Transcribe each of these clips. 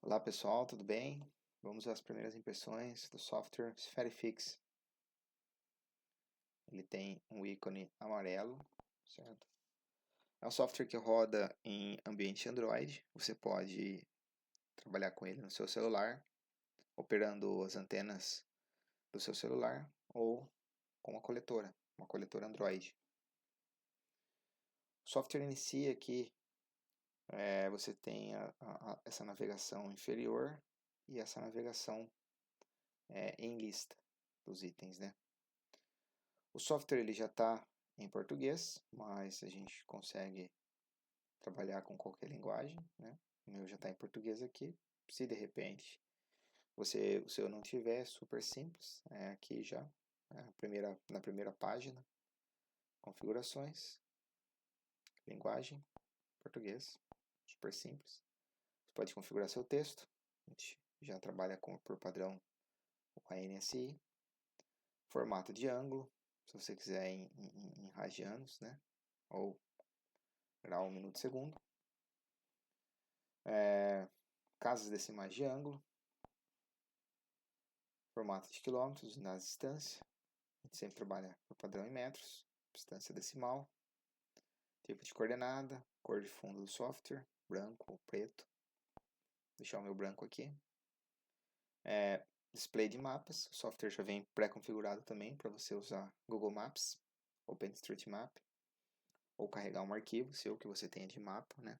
Olá pessoal, tudo bem? Vamos às primeiras impressões do software SphereFix. Ele tem um ícone amarelo, certo? É um software que roda em ambiente Android. Você pode trabalhar com ele no seu celular, operando as antenas do seu celular ou com uma coletora Android. O software inicia aqui, você tem essa navegação inferior e essa navegação em lista dos itens, né? O software ele já está em português, mas a gente consegue trabalhar com qualquer linguagem, né? O meu já está em português aqui. Se de repente o seu não tiver, é super simples. É aqui já, na primeira página, configurações, linguagem, português, super simples. Você pode configurar seu texto. A gente já trabalha por padrão o ANSI. Formato de ângulo, se você quiser em radianos, né? Ou grau, minuto, segundo. Casas decimais de ângulo, formato de quilômetros na distância. A gente sempre trabalha por padrão em metros, distância decimal, tipo de coordenada, cor de fundo do software, branco ou preto. Vou deixar o meu branco aqui. Display de mapas, o software já vem pré-configurado também para você usar Google Maps, OpenStreetMap, ou carregar um arquivo seu que você tenha de mapa, né?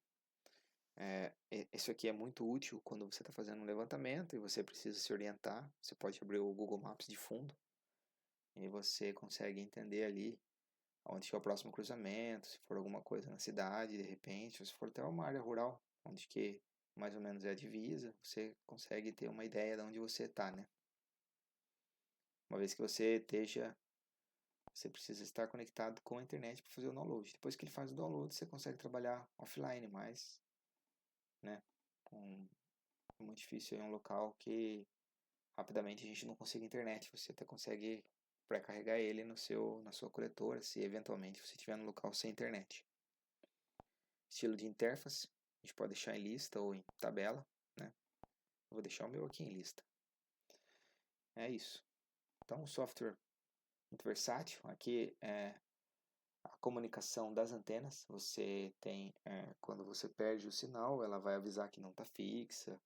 Isso aqui é muito útil quando você está fazendo um levantamento e você precisa se orientar. Você pode abrir o Google Maps de fundo e você consegue entender ali onde que é o próximo cruzamento, se for alguma coisa na cidade, de repente, ou se for até uma área rural, onde que mais ou menos é a divisa, você consegue ter uma ideia de onde você está, né? Uma vez que você precisa estar conectado com a internet para fazer o download. Depois que ele faz o download, você consegue trabalhar offline, mas, né, é muito difícil em um local que rapidamente a gente não consiga internet. Você até consegue pré-carregar ele na sua coletora, se eventualmente você estiver no local sem internet. Estilo de interface, a gente pode deixar em lista ou em tabela, né? Eu vou deixar o meu aqui em lista. É isso. Então, um software muito versátil. Aqui é a comunicação das antenas. Você tem, quando você perde o sinal, ela vai avisar que não está fixa.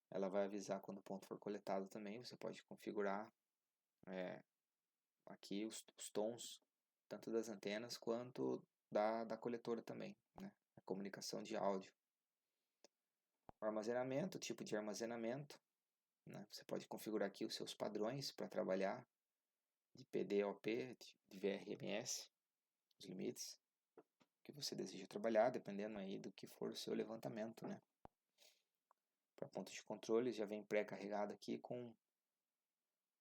Ela vai avisar quando o ponto for coletado também. Você pode configurar aqui os tons, tanto das antenas quanto da coletora também, né? A comunicação de áudio. O armazenamento, tipo de armazenamento, né? Você pode configurar aqui os seus padrões para trabalhar de PDOP, de VRMS, os limites que você deseja trabalhar, dependendo aí do que for o seu levantamento, né? Para pontos de controle já vem pré-carregado aqui com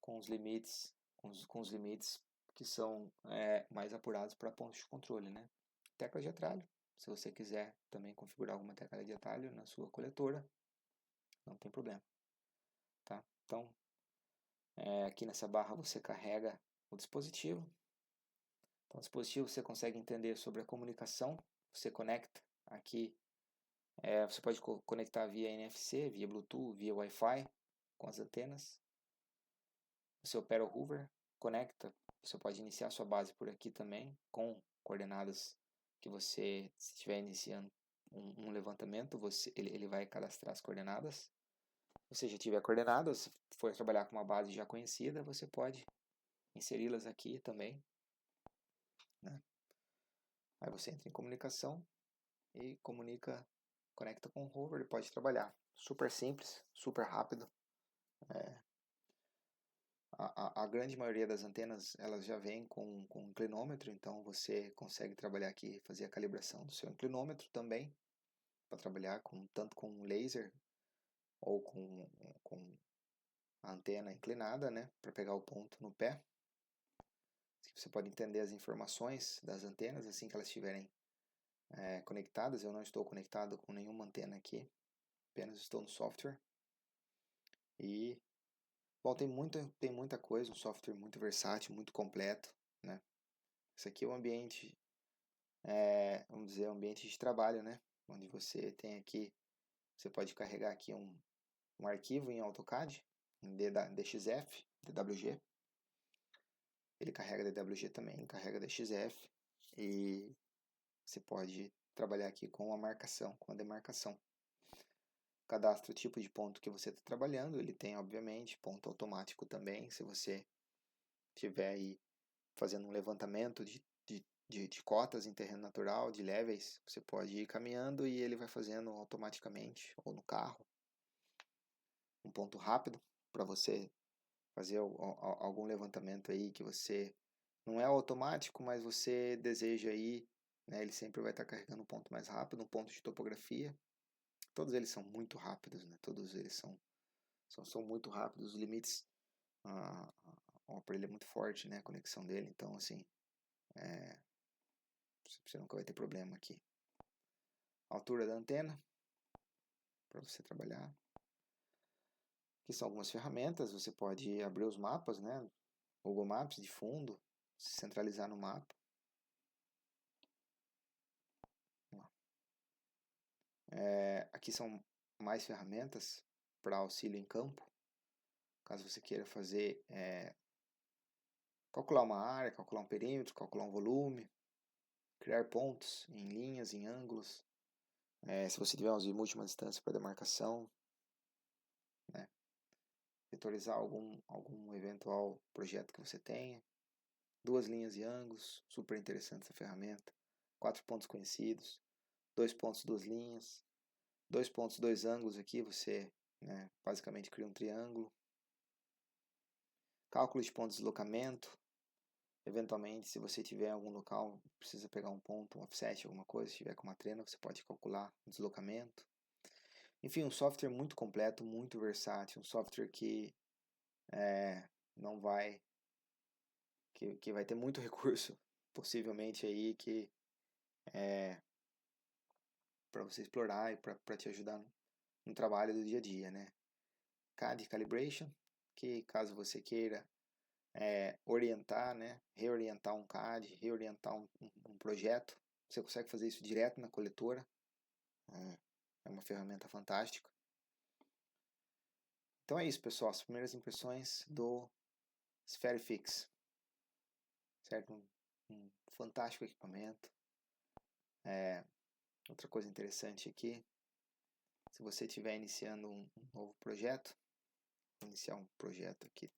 os limites, com os limites que são mais apurados para pontos de controle, né? Tecla de atalho, se você quiser também configurar alguma tecla de atalho na sua coletora, não tem problema, tá? Então, aqui nessa barra você carrega o dispositivo. Então, o dispositivo você consegue entender sobre a comunicação, você conecta aqui, você pode conectar via NFC, via Bluetooth, via Wi-Fi com as antenas. Você opera o Hoover, conecta, você pode iniciar sua base por aqui também, com coordenadas que você, se estiver iniciando um levantamento, ele vai cadastrar as coordenadas. Se você já tiver coordenadas, se for trabalhar com uma base já conhecida, você pode inseri-las aqui também, né? Aí você entra em comunicação e conecta com o Hoover e pode trabalhar. Super simples, super rápido. A grande maioria das antenas elas já vêm com um inclinômetro, então você consegue trabalhar aqui, fazer a calibração do seu inclinômetro também, para trabalhar tanto com laser ou com a antena inclinada, né, para pegar o ponto no pé. Você pode entender as informações das antenas assim que elas estiverem conectadas. Eu não estou conectado com nenhuma antena aqui, apenas estou no software. E, bom, tem muita coisa, um software muito versátil, muito completo, né? Esse aqui é o ambiente, vamos dizer, um ambiente de trabalho, né? Onde você tem aqui, você pode carregar aqui um arquivo em AutoCAD, em DXF, DWG. Ele carrega DWG também, carrega DXF, e você pode trabalhar aqui com a marcação, com a demarcação. Cadastra o tipo de ponto que você está trabalhando, ele tem, obviamente, ponto automático também, se você estiver aí fazendo um levantamento de cotas em terreno natural, de levels, você pode ir caminhando e ele vai fazendo automaticamente, ou no carro, um ponto rápido para você fazer algum levantamento aí que você não é automático, mas você deseja ir, né? Ele sempre vai estar carregando um ponto mais rápido, um ponto de topografia. Todos eles são muito rápidos, né? Todos eles são muito rápidos. Os limites, o aparelho é muito forte, né? A conexão dele, então assim, você nunca vai ter problema aqui. Altura da antena para você trabalhar. Aqui são algumas ferramentas, você pode abrir os mapas, né? Google Maps de fundo, se centralizar no mapa. Aqui são mais ferramentas para auxílio em campo, caso você queira fazer, calcular uma área, calcular um perímetro, calcular um volume, criar pontos em linhas, em ângulos, se você tiver uns de última distância para demarcação, né? Vetorizar algum eventual projeto que você tenha. 2 linhas e ângulos, super interessante essa ferramenta. 4 pontos conhecidos, 2 pontos, 2 linhas, 2 pontos, 2 ângulos aqui, você, né, basicamente cria um triângulo. Cálculo de ponto de deslocamento, eventualmente se você tiver algum local, precisa pegar um ponto, um offset, alguma coisa, se tiver com uma trena, você pode calcular o deslocamento. Enfim, um software muito completo, muito versátil, um software que não vai que vai ter muito recurso, possivelmente aí, que para você explorar e para te ajudar no trabalho do dia a dia, né? CAD Calibration, que caso você queira orientar, né? Reorientar um CAD, reorientar um projeto, você consegue fazer isso direto na coletora. É uma ferramenta fantástica. Então é isso, pessoal. As primeiras impressões do SphereFix. Certo? Um fantástico equipamento. Outra coisa interessante aqui, se você estiver iniciando um novo projeto, iniciar um projeto aqui,